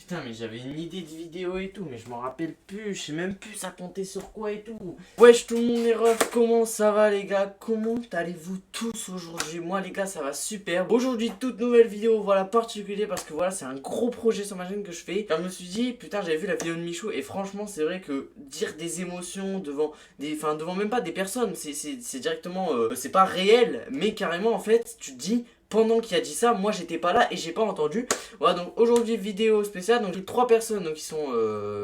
Putain, mais j'avais une idée de vidéo et tout, mais je m'en rappelle plus, je sais même plus ça comptait sur quoi et tout. Wesh tout le monde les refs, comment ça va les gars? Comment allez-vous tous aujourd'hui? Moi les gars ça va super. Aujourd'hui toute nouvelle vidéo, voilà particulier parce que voilà c'est un gros projet sur ma chaîne que je fais. Je me suis dit putain j'avais vu la vidéo de Michou et franchement c'est vrai que dire des émotions devant devant même pas des personnes, c'est directement, c'est pas réel, mais carrément en fait tu te dis... Pendant qu'il a dit ça, moi j'étais pas là et j'ai pas entendu. Voilà, donc aujourd'hui vidéo spéciale. Donc j'ai 3 personnes donc, qui sont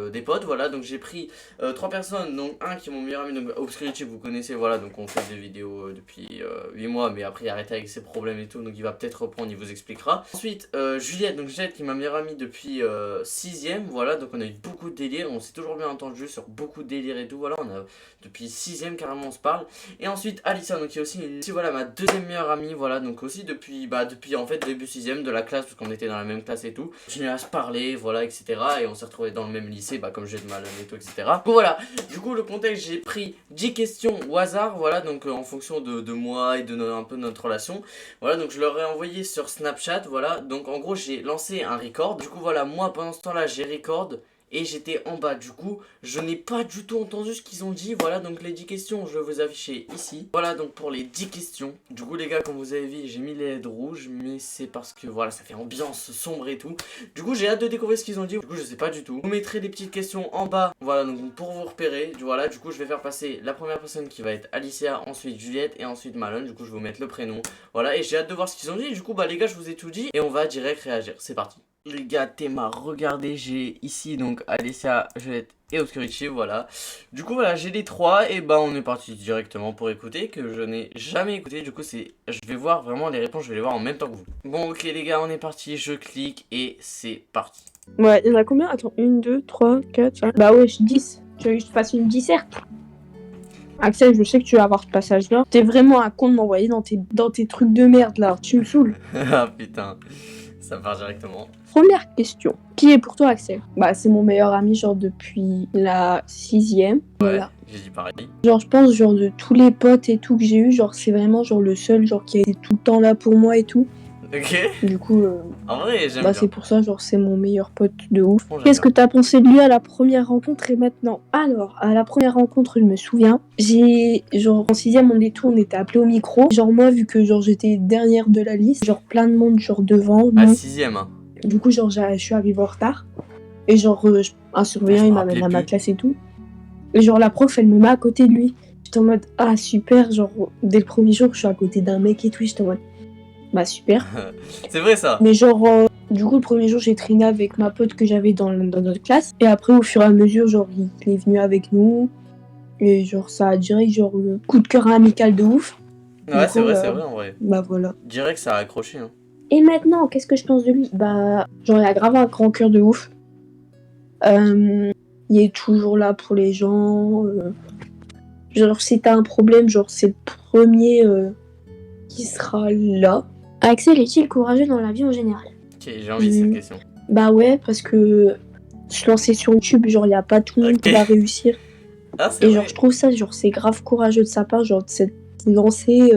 des potes. Voilà, donc j'ai pris 3 personnes. Donc un qui est mon meilleur ami, donc Obscurity, vous connaissez. Voilà, donc on fait des vidéos depuis 8 mois. Mais après il a arrêté avec ses problèmes et tout. Donc il va peut-être reprendre, il vous expliquera. Ensuite Juliette, donc Juliette qui est ma meilleure amie depuis 6ème. Voilà, donc on a eu beaucoup de délires. On s'est toujours bien entendu sur beaucoup de délires et tout. Voilà, on a depuis 6ème carrément on se parle. Et ensuite Alissa, donc qui est aussi voilà, ma deuxième meilleure amie. Voilà, donc aussi depuis en fait début 6ème de la classe parce qu'on était dans la même classe et tout. On continuait à se parler, voilà, etc. Et on s'est retrouvés dans le même lycée, comme j'ai de mal et tout, etc. Donc voilà, du coup le contexte, j'ai pris 10 questions au hasard, voilà, donc en fonction de moi et de un peu de notre relation. Voilà, donc je leur ai envoyé sur Snapchat, voilà. Donc en gros j'ai lancé un record. Du coup voilà, moi pendant ce temps là j'ai record. Et j'étais en bas, du coup je n'ai pas du tout entendu ce qu'ils ont dit. Voilà, donc les 10 questions je vais vous afficher ici. Voilà donc pour les 10 questions. Du coup les gars, comme vous avez vu, j'ai mis les LED rouges, mais c'est parce que voilà, ça fait ambiance sombre et tout. Du coup j'ai hâte de découvrir ce qu'ils ont dit. Du coup je sais pas du tout. Je vous mettrai des petites questions en bas, voilà, donc pour vous repérer. Voilà, du coup je vais faire passer la première personne qui va être Alicia, ensuite Juliette et ensuite Malone. Du coup je vais vous mettre le prénom. Voilà, et j'ai hâte de voir ce qu'ils ont dit. Du coup les gars, je vous ai tout dit et on va direct réagir. C'est parti. Les gars, Théma, regardez, j'ai ici donc Alessia, Juliette et Obscurity, voilà. Du coup, voilà, j'ai les 3 et on est parti directement pour écouter, que je n'ai jamais écouté. Du coup, je vais voir vraiment les réponses, je vais les voir en même temps que vous. Bon, ok les gars, on est parti, je clique et c'est parti. Ouais, il y en a combien? Attends, 1, 2, 3, 4, 5... Bah ouais, 10. Tu veux que je te fasse une disserte? Axel, je sais que tu vas avoir ce passage-là. T'es vraiment un con de m'envoyer dans tes trucs de merde, là. Tu me saoules. Ah putain, ça part directement. Première question. Qui est pour toi Axel? Bah c'est mon meilleur ami genre depuis la 6ème. Ouais, voilà. J'ai dit pareil. Genre je pense genre de tous les potes et tout que j'ai eu, genre c'est vraiment genre le seul genre qui a été tout le temps là pour moi et tout. Ok. Du coup en vrai j'aime bien. C'est pour ça genre c'est mon meilleur pote de ouf. Qu'est-ce que t'as pensé de lui à la première rencontre et maintenant? Alors à la première rencontre je me souviens, j'ai genre en 6ème on était appelé au micro. Genre moi vu que genre j'étais dernière de la liste, genre plein de monde genre devant. À 6ème hein. Du coup, genre, je suis arrivée en retard. Et genre, un surveillant, il m'amène à ma classe et tout. Et genre, la prof, elle me met à côté de lui. J'étais en mode, ah, super. Genre, dès le premier jour, je suis à côté d'un mec et tout. J'étais en mode, bah, super. C'est vrai, ça. Mais genre, du coup, le premier jour, j'ai traîné avec ma pote que j'avais dans notre classe. Et après, au fur et à mesure, genre, il est venu avec nous. Et genre, ça a direct, genre, le coup de cœur amical de ouf. Ouais, c'est vrai, en vrai. Bah, voilà. Je dirais que ça a accroché, hein. Et maintenant, qu'est-ce que je pense de lui? Bah, genre, il a grave un grand cœur de ouf. Il est toujours là pour les gens. Genre, si t'as un problème, genre, c'est le premier qui sera là. Axel est-il courageux dans la vie en général? Ok, j'ai envie de cette question. Bah ouais, parce que se lancer sur YouTube, genre, y a pas tout le monde qui va réussir. Ah, c'est et vrai. genre, je trouve ça, genre, c'est grave courageux de sa part, genre, de s'être lancé.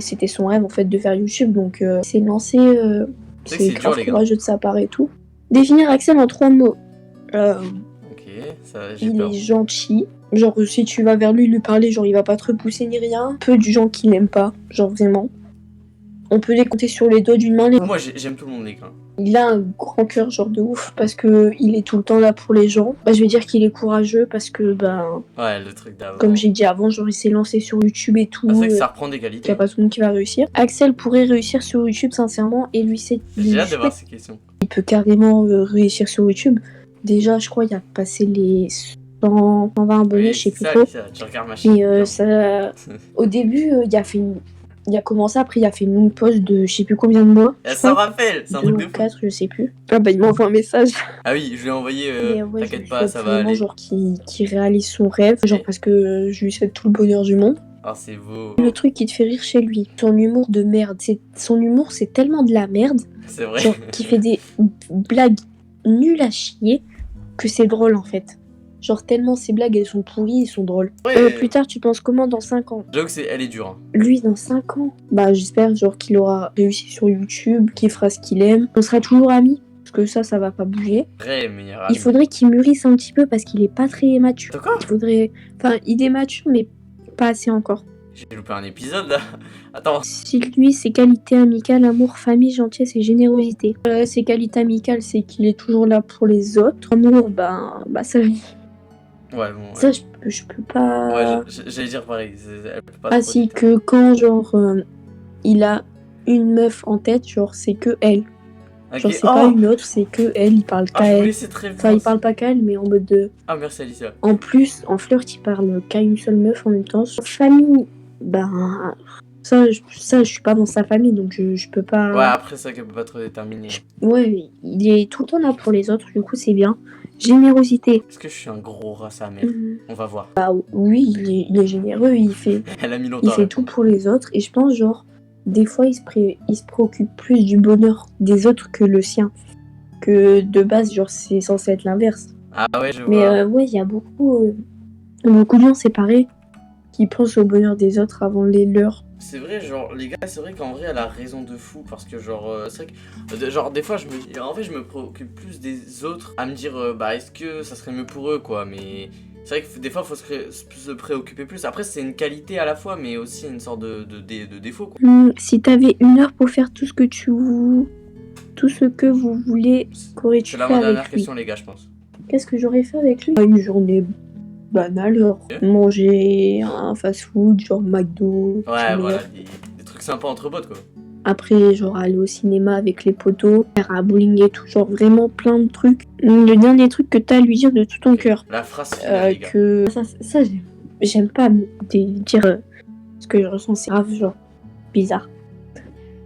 C'était son rêve, en fait, de faire YouTube, donc c'est lancé. C'est grave dur, courageux de sa part et tout. Définir Axel en 3 mots. Ok, ça j'ai peur. Il est gentil. Genre, si tu vas vers lui parler, genre, il va pas te repousser ni rien. Peu de gens qui l'aiment pas, genre, vraiment. On peut les compter sur les doigts d'une main. Moi, j'aime tout le monde, les gars. Il a un grand cœur, genre, de ouf, parce que il est tout le temps là pour les gens. Bah, je vais dire qu'il est courageux, parce que, ouais, le truc d'avant. Comme j'ai dit avant, genre, il s'est lancé sur YouTube et tout. Ah, c'est vrai que ça reprend des qualités. Il y a pas tout le monde qui va réussir. Axel pourrait réussir sur YouTube, sincèrement, et lui, c'est... J'ai hâte de voir ces questions. Il peut carrément réussir sur YouTube. Déjà, je crois, il a passé les 120 abonnés, je sais plus trop. Tu regardes ma chaîne. Et ça... Au début, il a commencé, après il a fait une longue pause de je sais plus combien de mois. Ça rappelle, c'est un truc de fou. 4, je sais plus. Ah bah il m'envoie un message. Ah oui, je lui ai envoyé, ouais, t'inquiète pas, ça va aller. Genre qui réalise son rêve, genre parce que je lui souhaite tout le bonheur du monde. Ah c'est beau. Le truc qui te fait rire chez lui, son humour de merde. Son humour c'est tellement de la merde. C'est vrai. Genre qui fait des blagues nulles à chier que c'est drôle en fait. Genre tellement ces blagues elles sont pourries, elles sont drôles. Ouais. Plus tard tu penses comment dans 5 ans? J'avoue que elle est dure. Hein. Lui dans 5 ans, bah j'espère genre qu'il aura réussi sur YouTube, qu'il fera ce qu'il aime. On sera toujours amis. Parce que ça va pas bouger. Vrai meilleur Il ami. faudrait qu'il mûrisse un petit peu parce qu'il est pas très mature. De quoi? Il faudrait... Enfin, il est mature, mais pas assez encore. J'ai loupé un épisode là. Attends. Si lui, ses qualités amicales, amour, famille, gentillesse et générosité. Ses qualités amicales, c'est qu'il est toujours là pour les autres. Amour, bah ça, Ouais, bon. Ouais. ça je peux pas... Ouais, j'allais dire pareil. Elle peut pas Ah trop si, dire. que quand, genre, il a une meuf en tête, genre, c'est que elle. Ok. Genre, c'est pas une autre, c'est que elle, il parle Ah, qu'à je elle. voulais cette réponse. Enfin, il parle pas qu'à elle, mais en mode de... Ah, merci Alicia. En plus, en flirt, il parle qu'à une seule meuf en même temps. Famille, ben... Ça, je suis pas dans sa famille, donc je peux pas... Ouais, après ça qu'elle peut pas trop déterminer. Ouais, il est tout le temps là pour les autres, du coup, c'est bien. Générosité. Est-ce que je suis un gros rat sa mère? On va voir. Bah oui, il est généreux, il fait Elle a mis longtemps. il fait tout pour les autres. Et je pense, genre, des fois, il se préoccupe plus du bonheur des autres que le sien. Que de base, genre, c'est censé être l'inverse. Ah ouais, je vois. Mais ouais, il y a beaucoup de gens séparés qui pensent au bonheur des autres avant les leurs. C'est vrai, genre, les gars, c'est vrai qu'en vrai, elle a raison de fou. Parce que, genre, c'est vrai que, genre, des fois, en fait, je me préoccupe plus des autres à me dire, bah, est-ce que ça serait mieux pour eux, quoi. Mais c'est vrai que des fois, il faut se préoccuper plus. Après, c'est une qualité à la fois, mais aussi une sorte de défaut, quoi. Si t'avais 1 heure pour faire tout ce que vous voulez, qu'aurais-tu C'est fait la avec dernière lui? question, les gars, je pense. Qu'est-ce que j'aurais fait avec lui? Une journée banale, genre manger un fast-food, genre McDo. Ouais, voilà, des trucs sympas entre potes, quoi. Après, genre aller au cinéma avec les potos, faire un bowling et tout, genre vraiment plein de trucs. Le dernier truc que t'as à lui dire de tout ton cœur. La phrase finale, les gars. Que ça j'aime pas dire ce que je ressens, c'est grave, genre bizarre.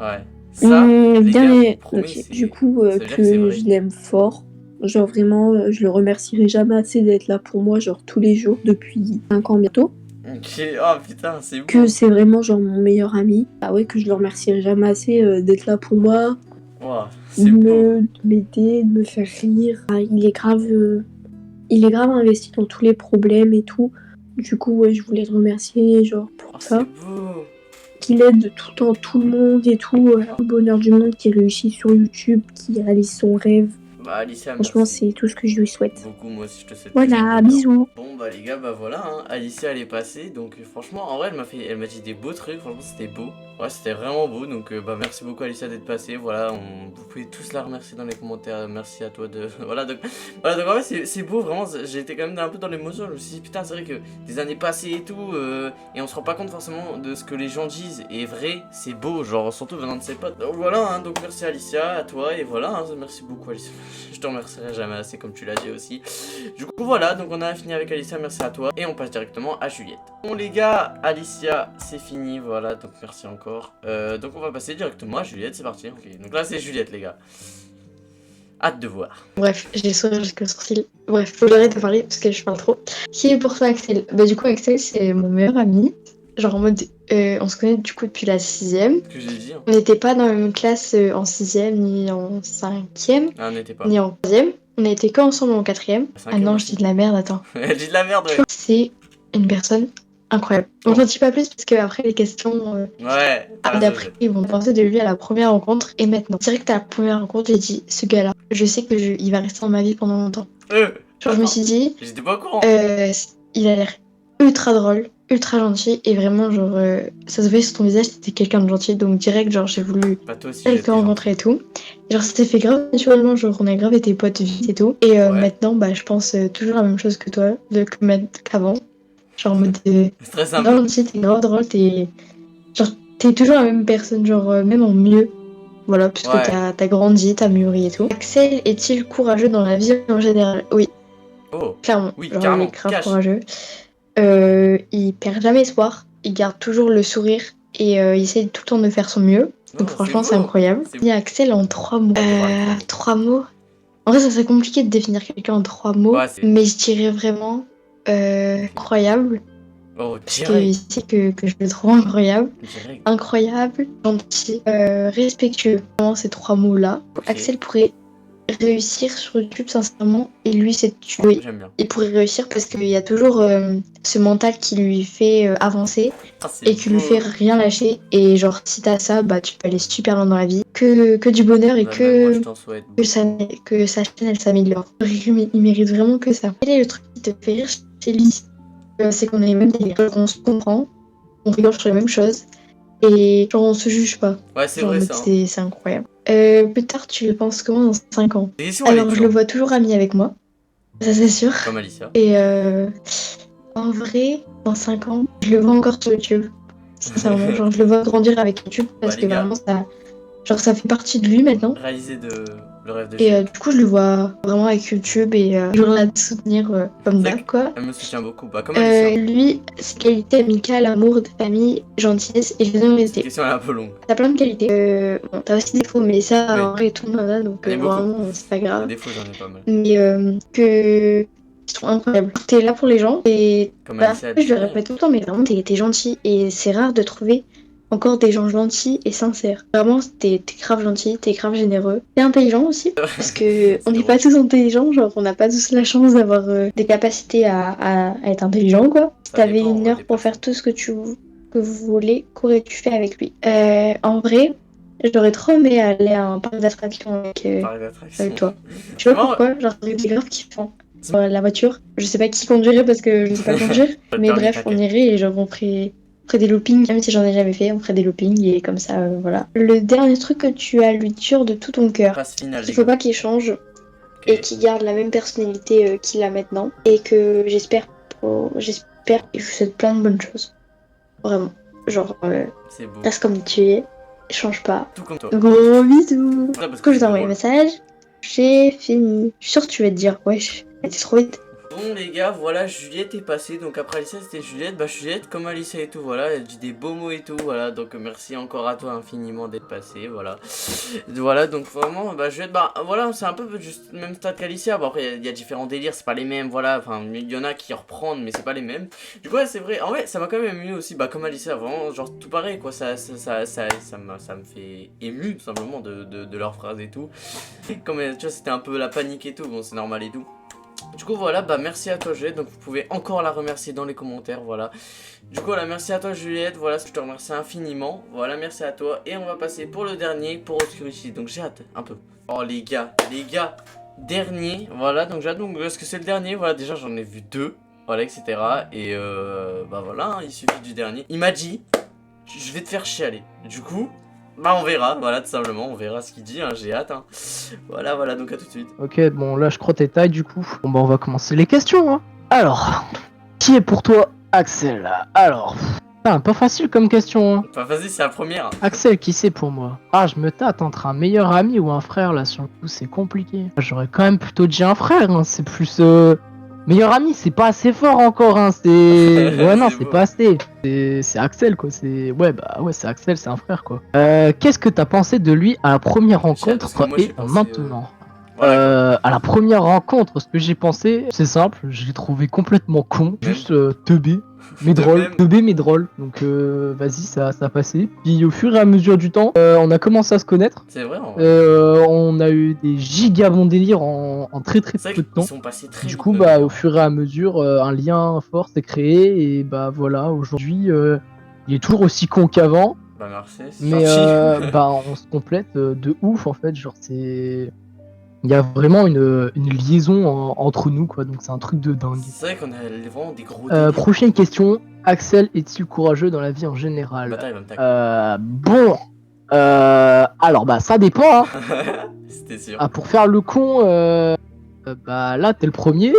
Ouais. Ça, les gars, dernier, je vous promets, ok, du coup, ça veut dire que c'est que vrai. je l'aime fort. Genre vraiment, je le remercierai jamais assez d'être là pour moi, genre tous les jours depuis 5 ans bientôt. Ok, oh putain, c'est beau. Que c'est vraiment genre mon meilleur ami. Ah ouais, que je le remercierai jamais assez d'être là pour moi, Wow, de c'est beau. m'aider, de me faire rire. Ah, il est grave investi dans tous les problèmes et tout. Du coup, ouais, je voulais te remercier genre pour Oh, ça. c'est beau. Qu'il aide tout le temps tout le monde et tout, le bonheur du monde, qui réussit sur YouTube, qui réalise son rêve. Bah, Alicia, Franchement, merci. c'est tout ce que je lui souhaite. Beaucoup, moi aussi je te souhaite. Voilà, bisous. Bon bah les gars, bah voilà, hein. Alicia elle est passée, donc franchement en vrai elle m'a dit des beaux trucs, franchement c'était beau. Ouais, c'était vraiment beau, donc bah merci beaucoup Alicia d'être passée, voilà, vous pouvez tous la remercier dans les commentaires, merci à toi de... voilà, donc en vrai c'est beau, vraiment, j'ai été quand même un peu dans l'émotion, je me suis dit putain c'est vrai que des années passées et tout, et on se rend pas compte forcément de ce que les gens disent, et vrai, c'est beau, genre surtout venant de ses potes. Donc voilà, hein, donc merci Alicia, à toi, et voilà, hein, merci beaucoup Alicia, je te remercierai jamais assez comme tu l'as dit aussi. Du coup voilà, donc on a fini avec Alicia, merci à toi, et on passe directement à Juliette. Bon les gars, Alicia c'est fini, voilà, donc merci encore. Donc on va passer directement à Juliette, c'est parti. Ok, donc là c'est Juliette les gars. Hâte de voir. Bref, j'ai le sourire jusqu'au sourcil. Bref, faut que j'arrête de parler parce que je parle trop. Qui est pour toi Axel? Bah du coup Axel c'est mon meilleur ami. Genre en mode, on se connaît du coup depuis la 6ème. Ce que j'ai dit. Hein. On n'était pas dans la même classe en 6ème, ni en 5ème, Ah, on n'était pas. ni en 3ème. On a été qu'ensemble en 4ème. Ah non, je dis de la merde, attends. Elle dit de la merde, ouais. C'est une personne incroyable. On n'en dit pas plus parce qu'après les questions ouais, d'après, ils vont penser de lui à la première rencontre et maintenant. Direct à la première rencontre, j'ai dit, ce gars-là, je sais que il va rester dans ma vie pendant longtemps. Genre, je me suis dit, j'étais pas au courant. Il a l'air ultra drôle, ultra gentil et vraiment, genre, ça se voyait sur ton visage, c'était quelqu'un de gentil. Donc, direct, genre, j'ai voulu le rencontrer et tout. Genre, c'était fait grave naturellement, genre, on a grave été potes vite et tout. Et maintenant, bah, je pense toujours la même chose que toi, qu'avant. Genre, en mode. C'est très simple. Non, t'es grave drôle, genre, t'es toujours la même personne, genre, même en mieux. Voilà, puisque t'as grandi, t'as mûri et tout. Axel est-il courageux dans la vie en général? Oui. Oh. Clairement. Oui, genre, carrément. il est grave courageux. Il perd jamais espoir. Il garde toujours le sourire et il essaie tout le temps de faire son mieux. Donc, franchement, c'est incroyable. Il y a Axel en 3 mots. 3 mots. En vrai, ça serait compliqué de définir quelqu'un en 3 mots. Ouais, mais je dirais vraiment incroyable. Oh, parce que c'est que je le trouve incroyable. Incroyable, gentil, respectueux. Vraiment, ces 3 mots-là. Okay. Axel pourrait réussir sur YouTube sincèrement et lui c'est tué. J'aime bien. Il pourrait réussir parce qu'il y a toujours ce mental qui lui fait avancer Ah, c'est et qui lui beau. fait rien lâcher. Et genre si t'as ça, bah tu peux aller super loin dans la vie. Que du bonheur et Bah, même moi, je que t'en souhaite. que sa chaîne elle s'améliore. Il mérite vraiment que ça. Quel est le truc qui te fait rire chez lui? C'est qu'on a les mêmes délires, on se comprend, on rigole sur les mêmes choses et genre on se juge pas. Ouais, c'est Genre en vrai mode, ça. Hein. c'est incroyable. Plus tard, tu le penses comment dans 5 ans? Les questions, elle est Alors, je dure. le vois toujours ami avec moi, ça c'est sûr. Comme Alicia. Et en vrai, dans 5 ans, je le vois encore sur YouTube. Sincèrement, genre je le vois grandir avec YouTube parce Bah, que les gars. vraiment ça fait partie de lui maintenant. Réaliser le rêve de Et Juliette. du coup, je le vois vraiment avec YouTube et je voudrais la soutenir comme C'est d'hab quoi. Elle me soutient beaucoup. Bah, comme Alicia. Lui, ses qualités amicales, amour, de famille, gentillesse et Cette générosité. question, elle est un peu longue. T'as plein de qualités. Bon, t'as aussi des défauts, mais ça, Oui. en vrai, tout le monde en a, donc J'en ai beaucoup. vraiment, c'est pas Des grave. défauts, j'en ai pas mal. Mais que ils sont incroyables. T'es là pour les gens et Comme bah, Alicia a je dit. le répète tout le temps, mais vraiment, t'es gentil et c'est rare de trouver encore des gens gentils et sincères. Vraiment, t'es grave gentil, t'es grave généreux. T'es intelligent aussi, parce que on n'est pas tous intelligents, genre on n'a pas tous la chance d'avoir des capacités à être intelligent, quoi. Si Ça t'avais dépend, une ouais, heure des pour faire personnes. tout ce que vous voulez, qu'aurais-tu fait avec lui? En vrai, j'aurais trop aimé aller à un parc d'attractions Parc d'attraction. avec toi. Je sais pas Moi, pourquoi, genre c'est grave kiffant. La voiture, je sais pas qui conduirait parce que je sais pas conduire, Pas de mais permis, bref, on t'inquiète. irait et genre on ferait des loopings, même si j'en ai jamais fait, on ferait des loopings et comme ça, voilà. Le dernier truc que tu as à lui dire de tout ton cœur, Phase finale, il les faut gars. pas qu'il change Ok. et qu'il garde la même personnalité qu'il a maintenant et que j'espère et je vous souhaite plein de bonnes choses. Vraiment. Genre, C'est beau. reste comme tu es, change pas. Tout comme toi. Gros bisous. Ça, parce Quand que je c'est t'ai envoyé un drôle. message, j'ai fini. Je suis sûre que tu vas te dire, wesh, elle était trop vite. Bon les gars, voilà, Juliette est passée, donc après Alicia c'était Juliette, bah Juliette comme Alicia et tout, voilà, elle dit des beaux mots et tout, voilà, donc merci encore à toi infiniment d'être passée, voilà. Voilà, donc vraiment, bah Juliette, bah voilà, c'est un peu juste le même stade qu'Alicia, bon après il y a différents délires, c'est pas les mêmes, voilà, enfin il y en a qui reprennent, mais c'est pas les mêmes. Du coup ouais, c'est vrai, en vrai ça m'a quand même ému aussi, bah comme Alicia, vraiment, genre tout pareil quoi, ça me fait ému tout simplement de leurs phrases et tout. Comme tu vois, c'était un peu la panique et tout, bon c'est normal et tout. Du coup voilà, bah merci à toi Juliette, donc vous pouvez encore la remercier dans les commentaires, voilà. Du coup voilà, merci à toi Juliette, voilà, je te remercie infiniment, voilà, merci à toi. Et on va passer pour le dernier, pour Obscurity, donc j'ai hâte, un peu. Oh les gars, dernier, voilà, donc j'ai hâte, donc est-ce que c'est le dernier? Voilà, déjà j'en ai vu 2, voilà, etc. Et bah voilà, hein, il suffit du dernier. Il m'a dit, je vais te faire chialer, du coup... Bah on verra, voilà tout simplement, on verra ce qu'il dit, hein, j'ai hâte. Hein. Voilà, donc à tout de suite. Ok, bon là je crois tes tailles du coup. Bon bah on va commencer les questions. Hein. Alors, qui est pour toi Axel? Alors, pas facile comme question. Hein. Enfin vas-y, c'est la première. Axel, qui c'est pour moi? Ah, je me tâte entre un meilleur ami ou un frère là, sur le coup c'est compliqué. J'aurais quand même plutôt dit un frère, hein. C'est plus... Meilleur ami, c'est pas assez fort encore, hein. C'est... Ouais, non, c'est pas assez. C'est Axel, quoi. C'est... Ouais, bah ouais, c'est Axel, c'est un frère, quoi. Qu'est-ce que t'as pensé de lui à la première rencontre et maintenant? Voilà, à la première rencontre, ce que j'ai pensé, c'est simple, je l'ai trouvé complètement con, juste teubé, mais drôle, mais drôle. Donc vas-y, ça a passé. Puis au fur et à mesure du temps, on a commencé à se connaître. C'est vrai. On a eu des giga bons délires en très peu de temps. Ils sont passés très du coup, bah au fur et à mesure, un lien fort s'est créé et bah voilà, aujourd'hui, il est toujours aussi con qu'avant. Bah merci. Mais bah on se complète de ouf en fait, genre c'est... Il y a vraiment une liaison entre nous, quoi, donc c'est un truc de dingue. C'est vrai qu'on a vraiment des gros délires. Prochaine question, Axel est-il courageux dans la vie en général? Bon, alors bah ça dépend. Hein. C'était sûr. Ah, pour faire le con, bah là t'es le premier.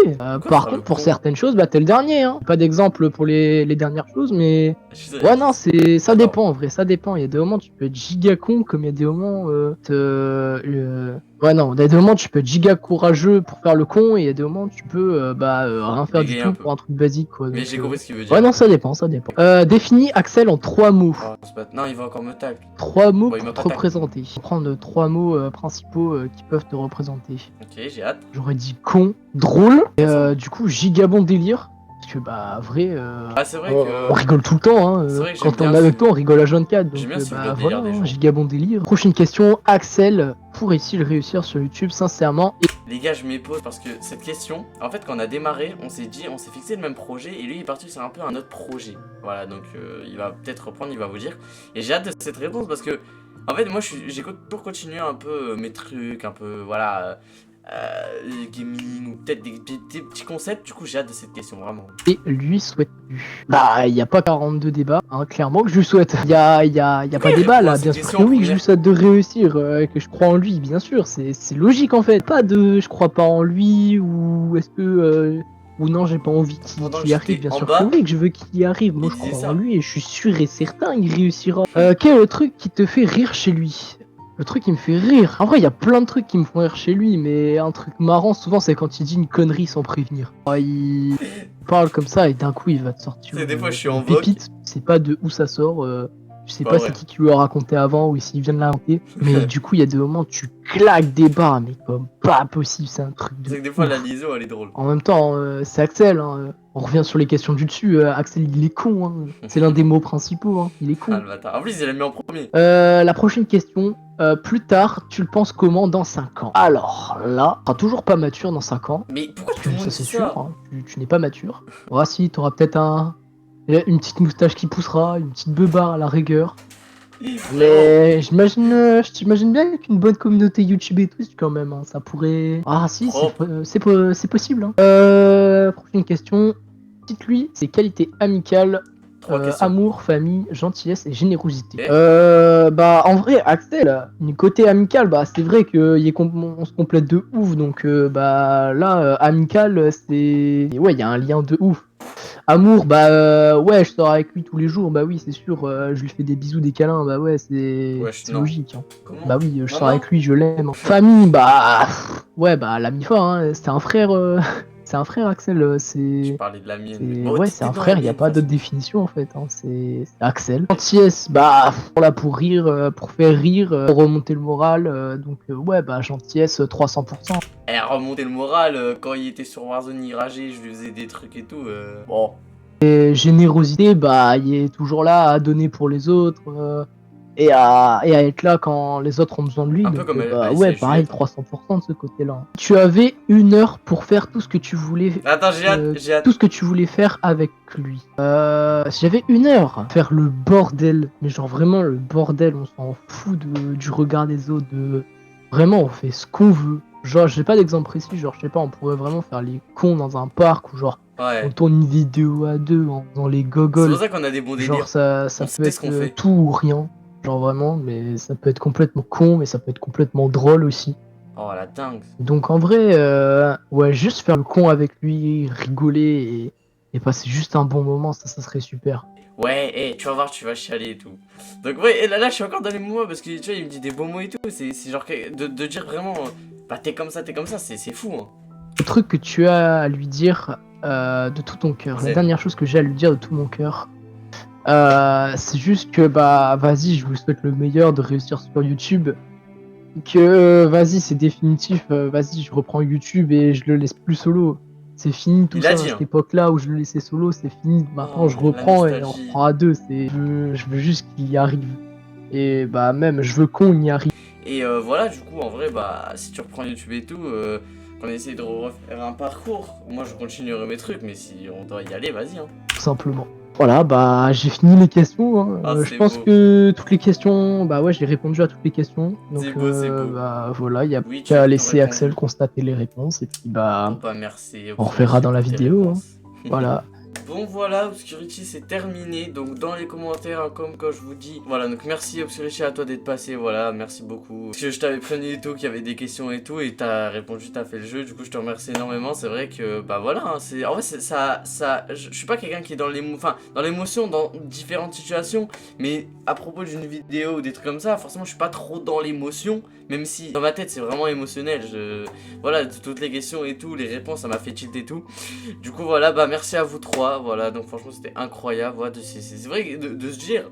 Par contre, pour certaines choses, bah t'es le dernier. Hein. Pas d'exemple pour les dernières choses, mais ouais non, ça dépend en vrai, ça dépend. Il y a des moments où tu peux être giga con, comme il y a des moments ouais non, il y a des moments où tu peux être giga courageux pour faire le con, et il y a des moments où tu peux rien faire du tout pour un truc basique, quoi. Mais j'ai compris ce qu'il veut dire. Ouais non, ça dépend. Définis Axel en 3 mots. Non, il va encore me tag. 3 mots pour te représenter. Je vais prendre 3 mots principaux qui peuvent te représenter. Ok, j'ai hâte. J'aurais dit con, drôle, et du coup giga bon délire. que bah vrai, Ah, c'est vrai on que. rigole tout le temps, hein. C'est vrai que j'aime Quand on bien est avec ce- toi, on rigole à 24. Donc J'aime bien suivre bah le délire voilà, des hein, gens. giga bon délire. Prochaine question, Axel, pourrait-il réussir sur YouTube sincèrement? Les gars, je m'y pose parce que cette question, en fait, quand on a démarré, on s'est fixé le même projet et lui, il est parti sur un peu un autre projet. Voilà, donc il va peut-être reprendre, il va vous dire. Et j'ai hâte de cette réponse parce que, en fait, moi, j'ai toujours continué un peu mes trucs, un peu, voilà, gaming ou peut-être des petits concepts. Du coup, j'ai hâte de cette question, vraiment. Et lui souhaite-tu? Bah, il n'y a pas 42 débats, hein, clairement que je lui souhaite. Il y a pas débat là, bien sûr que oui, que je lui souhaite de réussir, que je crois en lui, bien sûr, c'est logique en fait. Pas de je crois pas en lui, ou est-ce que. Ou non, j'ai pas envie qu'il y arrive, bien sûr que oui, que je veux qu'il y arrive. Moi, je crois en lui et je suis sûr et certain il réussira. Quel est le truc qui te fait rire chez lui? Le truc qui me fait rire. En vrai, il y a plein de trucs qui me font rire chez lui, mais un truc marrant souvent, c'est quand il dit une connerie sans prévenir. Il parle comme ça et d'un coup, il va te sortir Des fois, je suis une en vogue. pépite. C'est pas de où ça sort. Je sais Pas pas vrai. c'est qui lui a raconté avant ou s'il vient de l'inventer. Mais du coup, il y a des moments où tu claques des barres, mais comme pas possible, c'est un truc de. C'est que des fois, ouf. la liso, elle est drôle. En même temps, c'est Axel. Hein. On revient sur les questions du dessus. Axel, il est con. Hein. C'est l'un des mots principaux. Hein. Il est con. Ah, le bâtard. En plus, il l'a mis en premier. La prochaine question. Plus tard, tu le penses comment dans 5 ans? Alors là, tu seras toujours pas mature dans 5 ans. Mais pourquoi tout le monde Ça dit c'est ça? sûr. Hein. Tu n'es pas mature. Ah si, t'auras peut-être une petite moustache qui poussera, une petite beubare à la rigueur. Mais je t'imagine bien avec une bonne communauté YouTube et Twitch quand même. Hein. Ça pourrait. Ah si, c'est possible. Hein. Prochaine question. Cite-lui ses qualités amicales. Amour, famille, gentillesse et générosité. Bah en vrai, Axel, côté amical, bah c'est vrai on se complète de ouf, donc bah là, amical, c'est... Ouais, il y a un lien de ouf. Amour, bah ouais, je sors avec lui tous les jours, bah oui, c'est sûr, je lui fais des bisous, des câlins, bah ouais, c'est logique. Hein. Bah oui, je sors avec lui, je l'aime. Famille, bah... ouais, bah la MIFA, hein, c'est un frère... C'est un frère, Axel, c'est... Je parlais de la mienne. Ouais, c'est un frère, il n'y a pas d'autre définition en fait, hein. C'est Axel. Gentillesse, bah, là pour rire, pour faire rire, pour remonter le moral, donc ouais, bah, gentillesse 300%. Eh, remonter le moral, quand il était sur Warzone, il rageait, je lui faisais des trucs et tout, bon. Et générosité, bah, il est toujours là à donner pour les autres, et à être là quand les autres ont besoin de lui. Un donc, peu comme bah, ouais, pareil, 300% de ce côté-là. Tu avais 1 heure pour faire tout ce que tu voulais. Attends, j'ai hâte. Tout ce que tu voulais faire avec lui. Si j'avais 1 heure, faire le bordel, mais genre vraiment le bordel, on s'en fout du regard des autres, vraiment on fait ce qu'on veut. Genre, j'ai pas d'exemple précis, genre je sais pas, on pourrait vraiment faire les cons dans un parc ou genre on tourne une vidéo à deux en faisant les gogoles. C'est pour ça qu'on a des bons délires. Genre ça peut être tout ou rien. Genre vraiment, mais ça peut être complètement con, mais ça peut être complètement drôle aussi. Oh la dingue. Donc en vrai, ouais, juste faire le con avec lui, rigoler et passer juste un bon moment, ça serait super. Ouais, tu vas voir, tu vas chialer et tout. Donc ouais, et là je suis encore dans les mots parce que tu vois, il me dit des beaux mots et tout. C'est genre de dire vraiment, bah t'es comme ça, c'est fou. Hein. Le truc que tu as à lui dire de tout ton cœur, la dernière chose que j'ai à lui dire de tout mon cœur, c'est juste que bah vas-y, je vous souhaite le meilleur, de réussir sur YouTube. Que vas-y, c'est définitif, vas-y, je reprends YouTube et je le laisse plus solo. C'est fini tout ça, à cette époque-là où je le laissais solo, c'est fini. Maintenant je reprends et on reprend à deux. Je veux juste qu'il y arrive. Et bah même, je veux qu'on y arrive. Et voilà, du coup, en vrai, bah si tu reprends YouTube et tout, qu'on essaye de refaire un parcours, moi je continuerai mes trucs, mais si on doit y aller, vas-y. Hein. Tout simplement. Voilà, bah j'ai fini les questions. Hein. Je pense que toutes les questions, bah ouais, j'ai répondu à toutes les questions. Donc c'est beau. bah voilà, il y a qu'à laisser Axel constater les réponses et puis bah, merci, on refera dans la vidéo. Hein. Voilà. Bon voilà, Obscurity c'est terminé, donc dans les commentaires, hein, comme quand je vous dis, voilà, donc merci Obscurity à toi d'être passé, voilà, merci beaucoup. Parce que je t'avais prévenu et tout, qu'il y avait des questions et tout, et t'as répondu, t'as fait le jeu, du coup je te remercie énormément, c'est vrai que, bah voilà, hein, en vrai je suis pas quelqu'un qui est dans l'émotion dans différentes situations, mais à propos d'une vidéo ou des trucs comme ça, forcément je suis pas trop dans l'émotion, même si dans ma tête c'est vraiment émotionnel, voilà, toutes les questions et tout, les réponses ça m'a fait tilt et tout, du coup voilà, bah merci à vous trois. Voilà, donc franchement c'était incroyable, voilà, c'est vrai de se dire,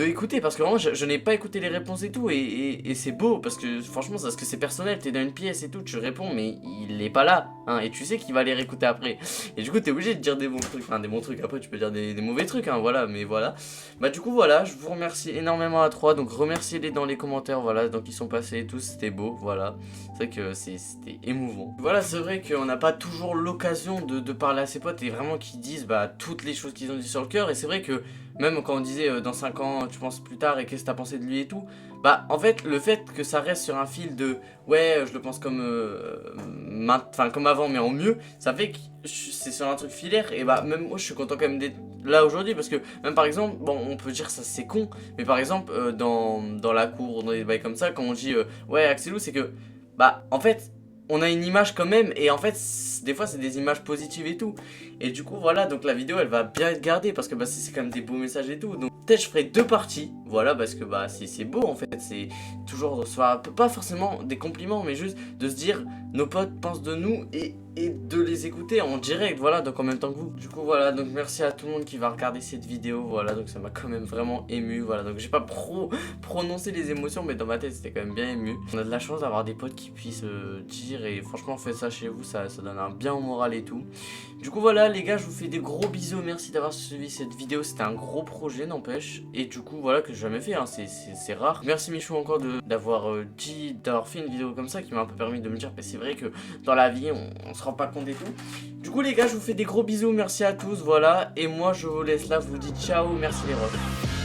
écouter, parce que vraiment je n'ai pas écouté les réponses et tout, et c'est beau, parce que franchement, parce que c'est personnel, t'es dans une pièce et tout, tu réponds, mais il est pas là, hein, et tu sais qu'il va les réécouter après, et du coup t'es obligé de dire des bons trucs, enfin des bons trucs, après tu peux dire des mauvais trucs, hein, voilà, mais voilà. Bah du coup voilà, je vous remercie énormément à 3, donc remerciez-les dans les commentaires, voilà, donc ils sont passés et tout, c'était beau, voilà, c'est vrai que c'était émouvant. Voilà, c'est vrai qu'on n'a pas toujours l'occasion de parler à ses potes, et vraiment qu'ils disent bah toutes les choses qu'ils ont dit sur le cœur, et c'est vrai que même quand on disait dans 5 ans tu penses plus tard et qu'est-ce que t'as pensé de lui et tout, bah en fait le fait que ça reste sur un fil de ouais je le pense comme comme avant mais en mieux, ça fait que c'est sur un truc filaire, et bah même moi je suis content quand même d'être là aujourd'hui, parce que même par exemple, bon on peut dire ça c'est con, mais par exemple dans la cour, dans des bails comme ça, quand on dit ouais Axelou, c'est que bah en fait on a une image quand même, et en fait des fois c'est des images positives et tout, et du coup voilà, donc la vidéo elle va bien être gardée, parce que bah c'est quand même des beaux messages et tout, donc peut-être je ferai 2 parties, voilà, parce que bah c'est beau en fait, c'est toujours de recevoir, pas forcément des compliments, mais juste de se dire nos potes pensent de nous, et de les écouter en direct, voilà, donc en même temps que vous. Du coup voilà, donc merci à tout le monde qui va regarder cette vidéo, voilà, donc ça m'a quand même vraiment ému, voilà, donc j'ai pas prononcé les émotions, mais dans ma tête c'était quand même bien ému. On a de la chance d'avoir des potes qui puissent dire, et franchement faites ça chez vous, ça donne un bien au moral et tout. Du coup voilà les gars, je vous fais des gros bisous, merci d'avoir suivi cette vidéo, c'était un gros projet n'empêche, et du coup voilà que j'ai jamais fait, hein, c'est rare. Merci Michou encore d'avoir fait une vidéo comme ça, qui m'a un peu permis de me dire, c'est vrai que dans la vie on se rend pas compte et tout. Du coup les gars, je vous fais des gros bisous, merci à tous, voilà, et moi je vous laisse là, je vous dis ciao, merci les refs.